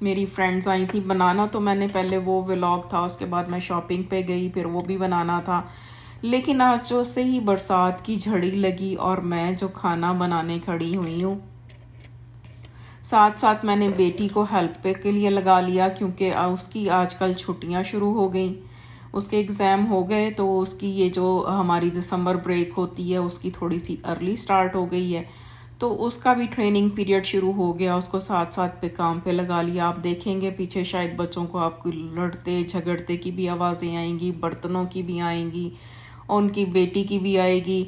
میری friends I تھیں. بنانا تو میں نے پہلے وہ ولاگ تھا، اس کے بعد میں شاپنگ پہ گئی، پھر وہ بھی بنانا تھا. لیکن آج جو سے ہی برسات کی جھڑی لگی اور میں جو کھانا بنانے کھڑی ہوئی ہوں، ساتھ ساتھ میں نے بیٹی کو ہیلپ پہ کے لیے لگا لیا، کیونکہ اس کی آج کل چھٹیاں شروع ہو گئیں، اس کے ایگزام ہو گئے، تو اس کی یہ جو ہماری دسمبر بریک ہوتی ہے اس کی تھوڑی سی ارلی سٹارٹ ہو گئی ہے، تو اس کا بھی ٹریننگ پیریڈ شروع ہو گیا. اس کو ساتھ ساتھ پہ کام پہ لگا لیا. آپ دیکھیں گے پیچھے شاید بچوں کو آپ کو لڑتے جھگڑتے کی بھی آوازیں آئیں گی، برتنوں کی بھی آئیں گی، اور ان کی بیٹی کی بھی آئے گی،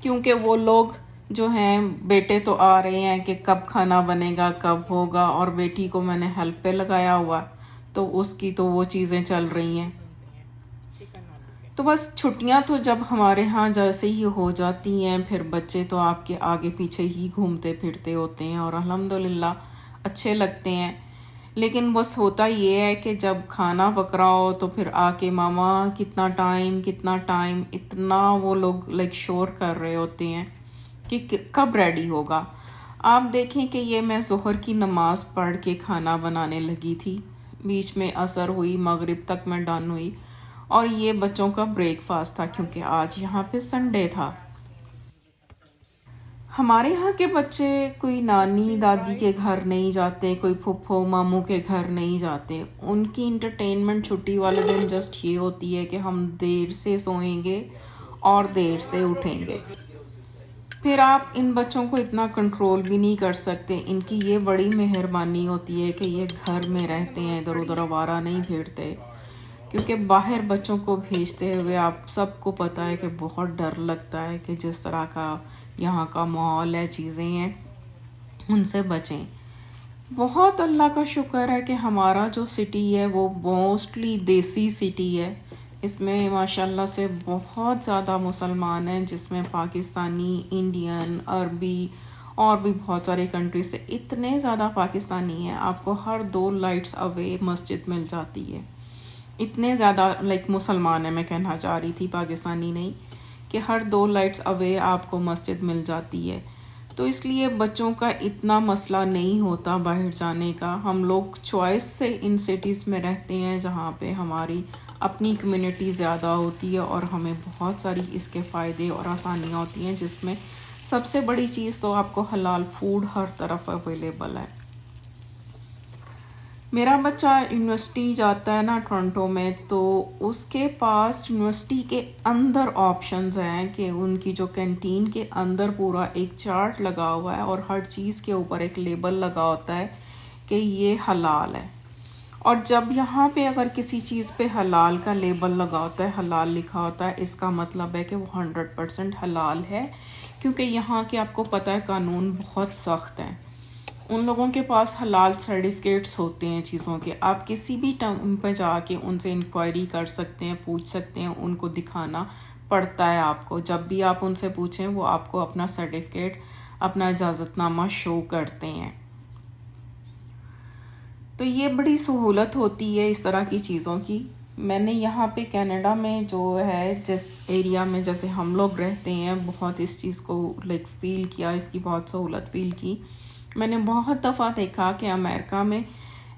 کیونکہ وہ لوگ جو ہیں بیٹے تو آ رہے ہیں کہ کب کھانا بنے گا، کب ہوگا، اور بیٹی کو میں نے ہیلپ پہ لگایا ہوا، تو اس کی تو وہ چیزیں چل رہی ہیں. تو بس چھٹیاں تو جب ہمارے ہاں جیسے ہی ہو جاتی ہیں، پھر بچے تو آپ کے آگے پیچھے ہی گھومتے پھرتے ہوتے ہیں اور الحمدللہ اچھے لگتے ہیں. لیکن بس ہوتا یہ ہے کہ جب کھانا پک رہا ہو تو پھر آ کے ماما کتنا ٹائم اتنا وہ لوگ شور کر رہے ہوتے ہیں کہ کب ریڈی ہوگا. آپ دیکھیں کہ یہ میں ظہر کی نماز پڑھ کے کھانا بنانے لگی تھی، بیچ میں عصر ہوئی، مغرب تک میں ڈن ہوئی، اور یہ بچوں کا بریک فاسٹ تھا کیونکہ آج یہاں پہ سنڈے تھا. ہمارے ہاں کے بچے کوئی نانی دادی کے گھر نہیں جاتے، کوئی پھپھو ماموں کے گھر نہیں جاتے. ان کی انٹرٹینمنٹ چھٹی والے دن جسٹ یہ ہوتی ہے کہ ہم دیر سے سوئیں گے اور دیر سے اٹھیں گے. پھر آپ ان بچوں کو اتنا کنٹرول بھی نہیں کر سکتے. ان کی یہ بڑی مہربانی ہوتی ہے کہ یہ گھر میں رہتے ہیں، ادھر ادھر آوارہ نہیں پھرتے، کیونکہ باہر بچوں کو بھیجتے ہوئے آپ سب کو پتہ ہے کہ بہت ڈر لگتا ہے کہ جس طرح کا یہاں کا ماحول ہے، چیزیں ہیں، ان سے بچیں. بہت اللہ کا شکر ہے کہ ہمارا جو سٹی ہے وہ موسٹلی دیسی سٹی ہے. اس میں ماشاءاللہ سے بہت زیادہ مسلمان ہیں، جس میں پاکستانی، انڈین، عربی اور بھی بہت سارے کنٹریز سے اتنے زیادہ پاکستانی ہیں. آپ کو ہر 2 لائٹس اوے مسجد مل جاتی ہے. اتنے زیادہ مسلمان ہیں، میں کہنا چاہ رہی تھی پاکستانی نہیں، کہ ہر 2 لائٹس اوے آپ کو مسجد مل جاتی ہے. تو اس لیے بچوں کا اتنا مسئلہ نہیں ہوتا باہر جانے کا. ہم لوگ چوائس سے ان سٹیز میں رہتے ہیں جہاں پہ ہماری اپنی کمیونٹی زیادہ ہوتی ہے اور ہمیں بہت ساری اس کے فائدے اور آسانیاں ہوتی ہیں، جس میں سب سے بڑی چیز تو آپ کو حلال فوڈ ہر طرف اویلیبل ہے. میرا بچہ یونیورسٹی جاتا ہے نا ٹورنٹو میں، تو اس کے پاس یونیورسٹی کے اندر آپشنز ہیں کہ ان کی جو کینٹین کے اندر پورا ایک چارٹ لگا ہوا ہے اور ہر چیز کے اوپر ایک لیبل لگا ہوتا ہے کہ یہ حلال ہے. اور جب یہاں پہ اگر کسی چیز پہ حلال کا لیبل لگا ہوتا ہے، حلال لکھا ہوتا ہے، اس کا مطلب ہے کہ وہ 100% حلال ہے، کیونکہ یہاں کے آپ کو پتہ ہے قانون بہت سخت ہیں. ان لوگوں کے پاس حلال سرٹیفکیٹس ہوتے ہیں چیزوں کے. آپ کسی بھی ٹائم پہ جا کے ان سے انکوائری کر سکتے ہیں، پوچھ سکتے ہیں، ان کو دکھانا پڑتا ہے آپ کو. جب بھی آپ ان سے پوچھیں وہ آپ کو اپنا سرٹیفکیٹ، اپنا اجازت نامہ شو کرتے ہیں. تو یہ بڑی سہولت ہوتی ہے اس طرح کی چیزوں کی. میں نے یہاں پہ کینیڈا میں جو ہے جس ایریا میں جیسے ہم لوگ رہتے ہیں، بہت اس چیز کو فیل کیا، اس کی بہت سہولت فیل کی. میں نے بہت دفعہ دیکھا کہ امریکہ میں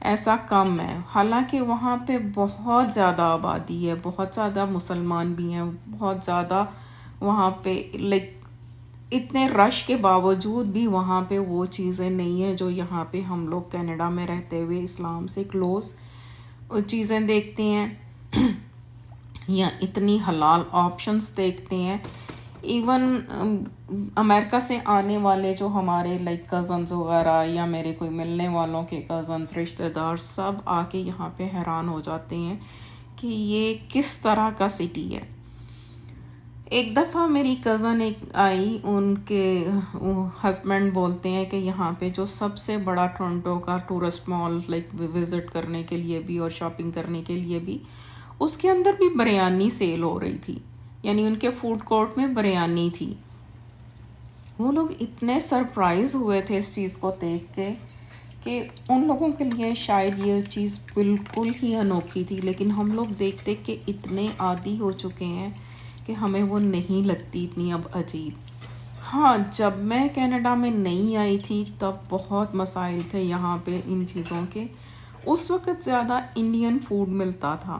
ایسا کم ہے، حالانکہ وہاں پہ بہت زیادہ آبادی ہے، بہت زیادہ مسلمان بھی ہیں، بہت زیادہ وہاں پہ اتنے رش کے باوجود بھی وہاں پہ وہ چیزیں نہیں ہیں جو یہاں پہ ہم لوگ کینیڈا میں رہتے ہوئے اسلام سے کلوز چیزیں دیکھتے ہیں یا اتنی حلال آپشنز دیکھتے ہیں. ایون امریکہ سے آنے والے جو ہمارے کزنز وغیرہ یا میرے کوئی ملنے والوں کے کزنز، رشتہ دار، سب آ کے یہاں پہ حیران ہو جاتے ہیں کہ یہ کس طرح کا سٹی ہے. ایک دفعہ میری کزن آئی، ان کے ہسبینڈ بولتے ہیں کہ یہاں پہ جو سب سے بڑا ٹورنٹو کا ٹورسٹ مال وزٹ کرنے کے لیے بھی اور شاپنگ کرنے کے لیے بھی، اس کے اندر بھی بریانی سیل ہو رہی تھی، یعنی ان کے فوڈ کورٹ میں بریانی تھی. وہ لوگ اتنے سرپرائز ہوئے تھے اس چیز کو دیکھ کے کہ ان لوگوں کے لیے شاید یہ چیز بالکل ہی انوکھی تھی، لیکن ہم لوگ دیکھتے کہ اتنے عادی ہو چکے ہیں کہ ہمیں وہ نہیں لگتی اتنی اب عجیب. ہاں، جب میں کینیڈا میں نہیں آئی تھی تب بہت مسائل تھے یہاں پہ ان چیزوں کے، اس وقت زیادہ انڈین فوڈ ملتا تھا.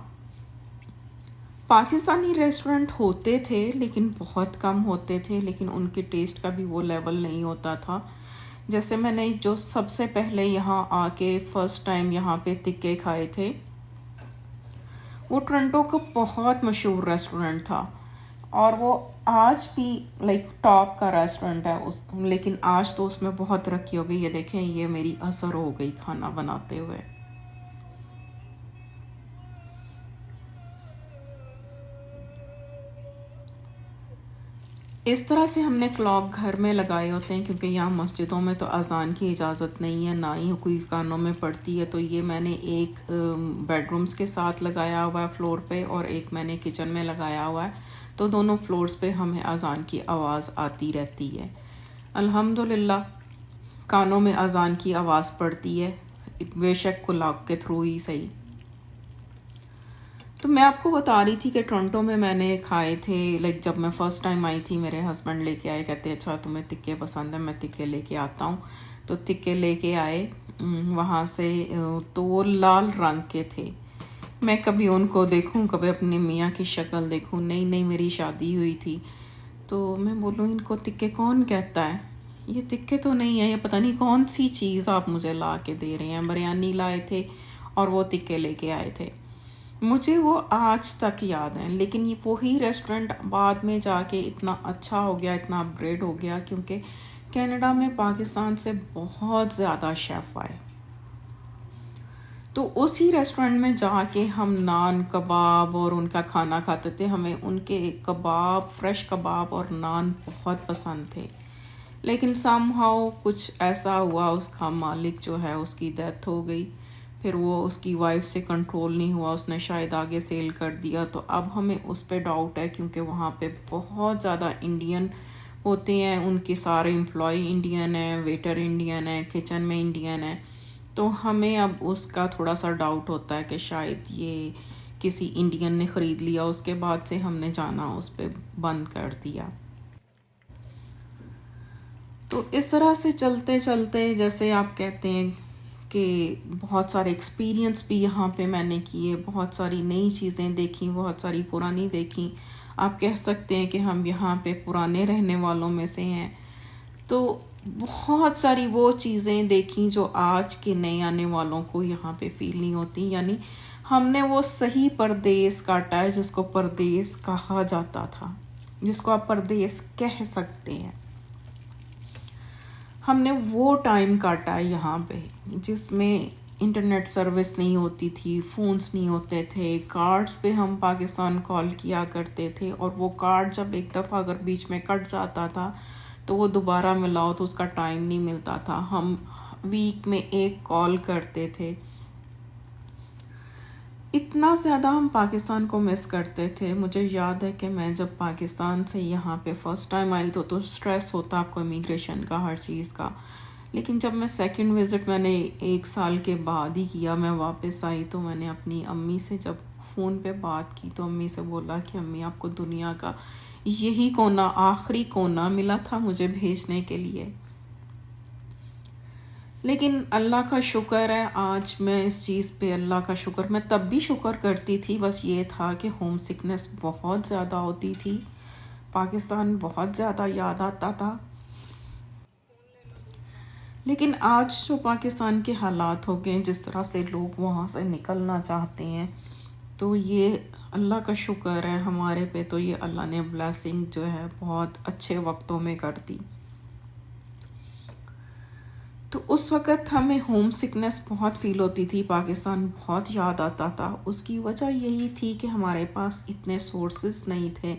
پاکستانی ریسٹورنٹ ہوتے تھے لیکن بہت کم ہوتے تھے، لیکن ان کے ٹیسٹ کا بھی وہ لیول نہیں ہوتا تھا. جیسے میں نے جو سب سے پہلے یہاں آ کے فرسٹ ٹائم یہاں پہ تکے کھائے تھے، وہ ٹورنٹو کا بہت مشہور ریسٹورنٹ تھا، اور وہ آج بھی لائک ٹاپ کا ریسٹورنٹ ہے لیکن آج تو اس میں بہت ترقی ہو گئی. یہ دیکھیں، یہ میری اثر ہو گئی کھانا بناتے ہوئے. اس طرح سے ہم نے کلاک گھر میں لگائے ہوتے ہیں، کیونکہ یہاں مسجدوں میں تو اذان کی اجازت نہیں ہے، نہ ہی کوئی کانوں میں پڑتی ہے. تو یہ میں نے ایک بیڈ رومز کے ساتھ لگایا ہوا ہے فلور پہ، اور ایک میں نے کچن میں لگایا ہوا ہے. تو دونوں فلورز پہ ہمیں اذان کی آواز آتی رہتی ہے. الحمدللہ کانوں میں اذان کی آواز پڑتی ہے، بے شک کلاک کے تھرو ہی صحیح. تو میں آپ کو بتا رہی تھی کہ ٹورنٹو میں نے کھائے تھے. لائک جب میں فرسٹ ٹائم آئی تھی، میرے ہسبینڈ لے کے آئے، کہتے اچھا تمہیں تکے پسند ہیں، میں تکے لے کے آتا ہوں. تو تکے لے کے آئے وہاں سے، تو وہ لال رنگ کے تھے. میں کبھی ان کو دیکھوں، کبھی اپنی میاں کی شکل دیکھوں. نئی میری شادی ہوئی تھی، تو میں بولوں ان کو تکے کون کہتا ہے؟ یہ تکے تو نہیں ہے، یہ پتہ نہیں کون سی چیز آپ مجھے لا کے دے رہے ہیں. بریانی لائے تھے اور وہ تکے لے کے آئے تھے. مجھے وہ آج تک یاد ہیں. لیکن یہ وہی ریسٹورنٹ بعد میں جا کے اتنا اچھا ہو گیا، اتنا اپ گریڈ ہو گیا، کیونکہ کینیڈا میں پاکستان سے بہت زیادہ شیف آئے. تو اسی ریسٹورنٹ میں جا کے ہم نان کباب اور ان کا کھانا کھاتے تھے. ہمیں ان کے کباب، فریش کباب اور نان بہت پسند تھے. لیکن سم ہاؤ کچھ ایسا ہوا، اس کا مالک جو ہے اس کی ڈیتھ ہو گئی. پھر وہ اس کی وائف سے کنٹرول نہیں ہوا، اس نے شاید آگے سیل کر دیا. تو اب ہمیں اس پہ ڈاؤٹ ہے، کیونکہ وہاں پہ بہت زیادہ انڈین ہوتے ہیں. ان کے سارے امپلائی انڈین ہیں، ویٹر انڈین ہیں، کچن میں انڈین ہیں. تو ہمیں اب اس کا تھوڑا سا ڈاؤٹ ہوتا ہے کہ شاید یہ کسی انڈین نے خرید لیا. اس کے بعد سے ہم نے جانا اس پہ بند کر دیا. تو اس طرح سے چلتے چلتے، جیسے آپ کہتے ہیں کہ بہت سارے ایکسپیرینس بھی یہاں پہ میں نے کیے، بہت ساری نئی چیزیں دیکھیں، بہت ساری پرانی دیکھیں. آپ کہہ سکتے ہیں کہ ہم یہاں پہ پرانے رہنے والوں میں سے ہیں. تو بہت ساری وہ چیزیں دیکھیں جو آج کے نئے آنے والوں کو یہاں پہ فیل نہیں ہوتی. یعنی ہم نے وہ صحیح پردیس کاٹا ہے جس کو پردیس کہا جاتا تھا، جس کو آپ پردیس کہہ سکتے ہیں. ہم نے وہ ٹائم کاٹا ہے یہاں پہ جس میں انٹرنیٹ سروس نہیں ہوتی تھی، فونز نہیں ہوتے تھے. کارڈز پہ ہم پاکستان کال کیا کرتے تھے، اور وہ کارڈ جب ایک دفعہ اگر بیچ میں کٹ جاتا تھا تو وہ دوبارہ ملاؤ تو اس کا ٹائم نہیں ملتا تھا. ہم ویک میں ایک کال کرتے تھے. اتنا زیادہ ہم پاکستان کو مس کرتے تھے. مجھے یاد ہے کہ میں جب پاکستان سے یہاں پہ فرسٹ ٹائم آئی تو سٹریس ہوتا آپ کو امیگریشن کا، ہر چیز کا. لیکن جب میں سیکنڈ وزٹ میں نے 1 سال کے بعد ہی کیا، میں واپس آئی تو میں نے اپنی امی سے جب فون پہ بات کی تو امی سے بولا کہ امی آپ کو دنیا کا یہی کونا، آخری کونا ملا تھا مجھے بھیجنے کے لیے. لیکن اللہ کا شکر ہے، آج میں اس چیز پہ اللہ کا شکر، میں تب بھی شکر کرتی تھی. بس یہ تھا کہ ہوم سکنس بہت زیادہ ہوتی تھی، پاکستان بہت زیادہ یاد آتا تھا. لیکن آج جو پاکستان کے حالات ہو گئے، جس طرح سے لوگ وہاں سے نکلنا چاہتے ہیں، تو یہ اللہ کا شکر ہے ہمارے پہ. تو یہ اللہ نے بلیسنگ جو ہے بہت اچھے وقتوں میں کر دی. تو اس وقت ہمیں ہوم سکنس بہت فیل ہوتی تھی، پاکستان بہت یاد آتا تھا. اس کی وجہ یہی تھی کہ ہمارے پاس اتنے سورسز نہیں تھے.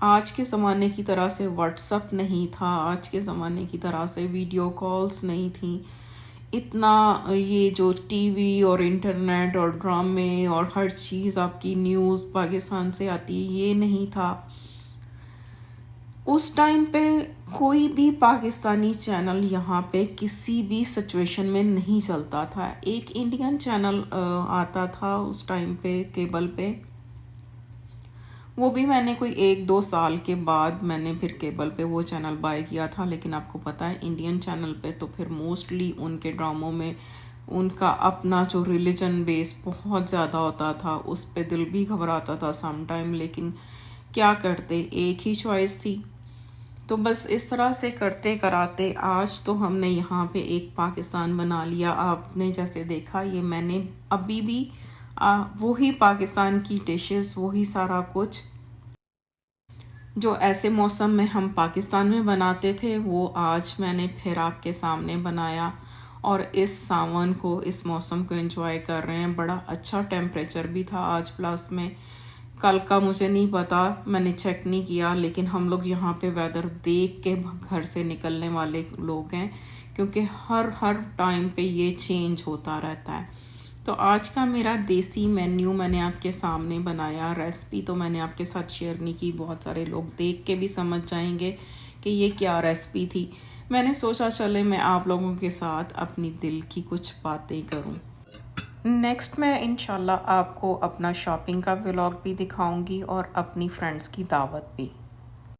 آج کے زمانے کی طرح سے واٹس اپ نہیں تھا، آج کے زمانے کی طرح سے ویڈیو کالز نہیں تھیں. اتنا یہ جو ٹی وی اور انٹرنیٹ اور ڈرامے اور ہر چیز آپ کی نیوز پاکستان سے آتی، یہ نہیں تھا. اس ٹائم پہ کوئی بھی پاکستانی چینل یہاں پہ کسی بھی سچویشن میں نہیں چلتا تھا. ایک انڈین چینل آتا تھا اس ٹائم پہ کیبل پہ، وہ بھی میں نے کوئی 1-2 سال کے بعد میں نے پھر کیبل پہ وہ چینل بائی کیا تھا. لیکن آپ کو پتہ ہے انڈین چینل پہ تو پھر موسٹلی ان کے ڈراموں میں ان کا اپنا جو ریلیجن بیس بہت زیادہ ہوتا تھا، اس پہ دل بھی گھبراتا تھا سم ٹائم، لیکن کیا کرتے، ایک ہی چوائس تھی۔ تو بس اس طرح سے کرتے کراتے آج تو ہم نے یہاں پہ ایک پاکستان بنا لیا۔ آپ نے جیسے دیکھا، یہ میں نے ابھی بھی وہی پاکستان کی ڈشز، وہی سارا کچھ جو ایسے موسم میں ہم پاکستان میں بناتے تھے، وہ آج میں نے پھر آپ کے سامنے بنایا، اور اس ساون کو، اس موسم کو انجوائے کر رہے ہیں۔ بڑا اچھا ٹیمپریچر بھی تھا آج پلس میں، کل کا مجھے نہیں پتا، میں نے چیک نہیں کیا، لیکن ہم لوگ یہاں پہ ویدر دیکھ کے گھر سے نکلنے والے لوگ ہیں، کیونکہ ہر ٹائم پہ یہ چینج ہوتا رہتا ہے۔ تو آج کا میرا دیسی مینیو میں نے آپ کے سامنے بنایا۔ ریسپی تو میں نے آپ کے ساتھ شیئر نہیں کی، بہت سارے لوگ دیکھ کے بھی سمجھ جائیں گے کہ یہ کیا ریسپی تھی۔ میں نے سوچا چلے میں آپ لوگوں کے ساتھ اپنی دل کی کچھ باتیں کروں۔ نیکسٹ میں انشاءاللہ آپ کو اپنا شاپنگ کا ولاگ بھی دکھاؤں گی، اور اپنی فرینڈس کی دعوت بھی۔